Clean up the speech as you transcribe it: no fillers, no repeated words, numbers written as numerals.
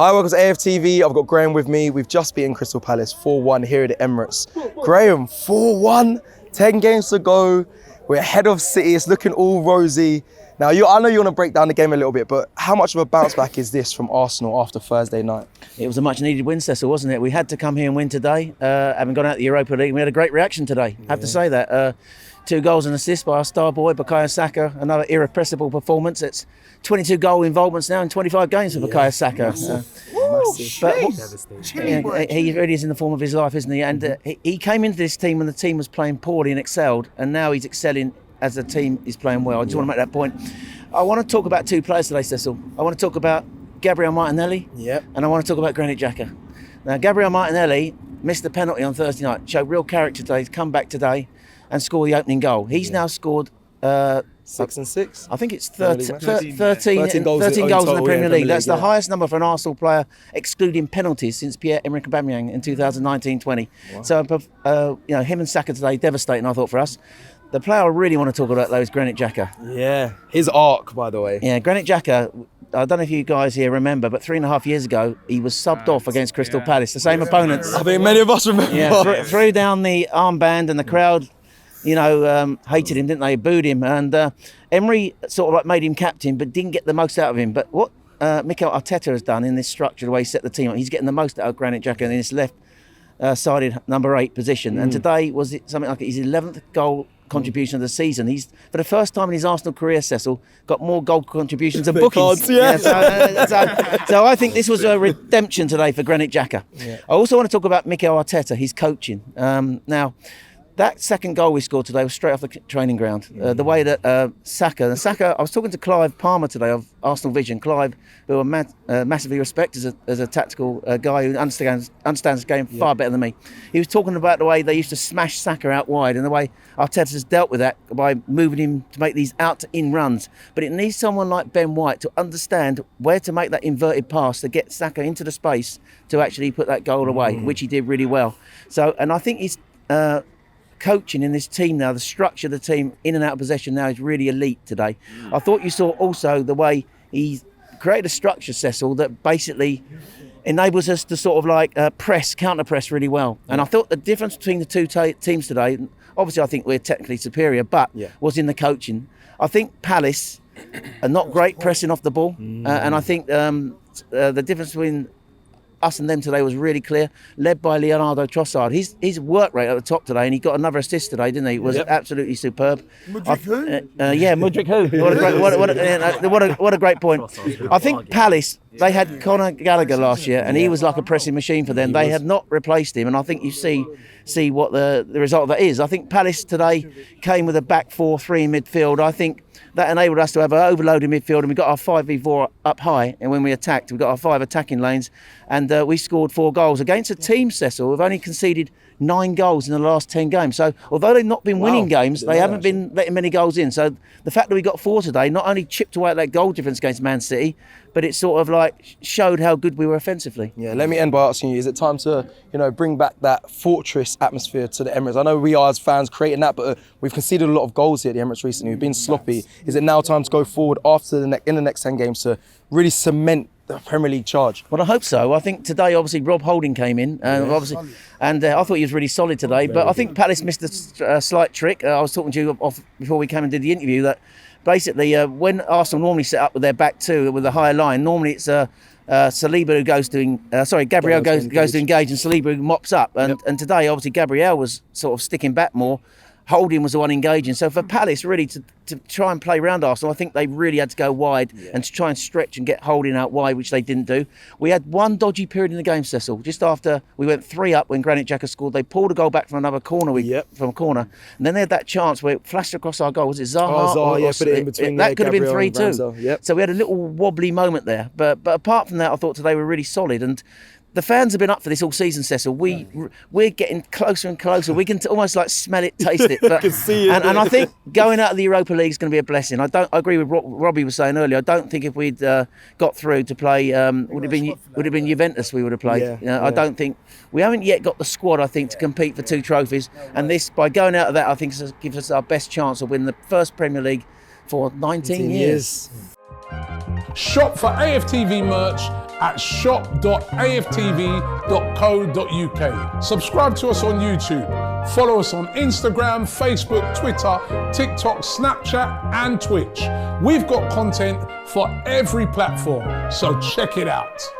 Hi, welcome to AFTV. I've got Graham with me. We've just beaten Crystal Palace 4-1 here at the Emirates. Graham, 4-1, 10 games to go. We're ahead of City. It's looking all rosy. Now, I know you want to break down the game a little bit, but how much of a bounce back is this from Arsenal after Thursday night? It was a much needed win, Cecil, wasn't it? We had to come here and win today. Having gone out the Europa League, we had a great reaction today. I have to say that. 2 goals and assists by our star boy, Bukayo Saka. Another irrepressible performance. It's 22 goal involvements now in 25 games for Bukayo Saka. He really is in the form of his life, isn't he? And he came into this team when the team was playing poorly and excelled, and now he's excelling as the team is playing well. I just want to make that point. I want to talk about 2 players today, Cecil. I want to talk about Gabriel Martinelli, and I want to talk about Granit Xhaka. Now, Gabriel Martinelli missed the penalty on Thursday night, showed real character today, he's come back today and scored the opening goal. He's now scored 6 and 6. I think it's 13 goals in the Premier League. That's the highest number for an Arsenal player, excluding penalties, since Pierre-Emerick Aubameyang in 2019-20. Wow. So, him and Saka today, devastating, I thought, for us. The player I really want to talk about, though, is Granit Xhaka. Yeah, his arc, by the way. Yeah, Granit Xhaka, I don't know if you guys here remember, but 3.5 years ago, he was subbed off against Crystal Palace, the same opponents. I think many of us remember. Yeah, threw down the armband and the crowd, hated him, didn't they? Booed him. And Emery sort of like made him captain, but didn't get the most out of him. But what Mikel Arteta has done in this structure, the way he set the team up, he's getting the most out of Granit Xhaka in this left-sided number 8 position. And today was something like his 11th goal contribution of the season. He's, for the first time in his Arsenal career, Cecil, got more goal contributions than bookings. So I think this was a redemption today for Granit Xhaka. Yeah. I also want to talk about Mikel Arteta, his coaching. Now, that second goal we scored today was straight off the training ground. The way that Saka, I was talking to Clive Palmer today of Arsenal Vision. Clive, who I massively respect as a tactical guy who understands the game far better than me. He was talking about the way they used to smash Saka out wide and the way Arteta's dealt with that by moving him to make these out-to-in runs. But it needs someone like Ben White to understand where to make that inverted pass to get Saka into the space to actually put that goal away, which he did really well. So, and I think he's coaching in this team now, the structure of the team in and out of possession now is really elite today. I thought you saw also the way he created a structure, Cecil, that basically enables us to sort of like counter press really well. And I thought the difference between the 2 teams today, obviously I think we're technically superior, but was in the coaching. I think Palace are not great pressing off the ball, and I think the difference between us and them today was really clear, led by Leonardo Trossard. His work rate at the top today, and he got another assist today, didn't he? It was absolutely superb. Mudryk who? Mudryk who? What a great point. I think Palace, they had Conor Gallagher last year, and he was like a pressing machine for them. They have not replaced him, and I think you see what the result of that is. I think Palace today came with a back 4-3 in midfield. I think that enabled us to have an overloaded midfield, and we got our 5v4 up high, and when we attacked, we got our 5 attacking lanes, and we scored 4 goals against a team, Cecil, who've only conceded 9 goals in the last 10 games. So although they've not been winning games, they haven't been letting many goals in. So the fact that we got 4 today not only chipped away at that goal difference against Man City, but it sort of like showed how good we were offensively. Yeah, let me end by asking you, is it time to, bring back that fortress atmosphere to the Emirates? I know we are as fans creating that, but we've conceded a lot of goals here at the Emirates recently. We've been sloppy. Is it now time to go forward in the next 10 games to really cement the Premier League charge? Well, I hope so. I think today, obviously, Rob Holding came in, and I thought he was really solid today. But I think Palace missed a slight trick. I was talking to you before we came and did the interview that basically when Arsenal normally set up with their back 2 with a higher line, normally it's Saliba who goes to Gabriel goes to engage, and Saliba who mops up. And today, obviously, Gabriel was sort of sticking back more. Holding was the one engaging. So for Palace really to try and play around Arsenal, I think they really had to go wide and to try and stretch and get Holding out wide, which they didn't do. We had one dodgy period in the game, Cecil. Just after we went 3 up when Granit Xhaka scored, they pulled a goal back from another corner, from a corner. And then they had that chance where it flashed across our goal. Was it Zaha? Put it in between that could have been Gabriel 3-2. So we had a little wobbly moment there. But apart from that, I thought today were really solid. And the fans have been up for this all season, Cecil. We're getting closer and closer. We can almost like smell it, taste it. But, can see it. And I think going out of the Europa League is going to be a blessing. I agree with what Robbie was saying earlier. I don't think if we'd got through to play, would have been Juventus we would have played. I don't think we haven't yet got the squad. I think to compete for 2 trophies, and this by going out of that, I think gives us our best chance of winning the first Premier League for 19 years. Shop for AFTV merch at shop.aftv.co.uk. Subscribe to us on YouTube. Follow us on Instagram, Facebook, Twitter, TikTok, Snapchat, and Twitch. We've got content for every platform, so check it out.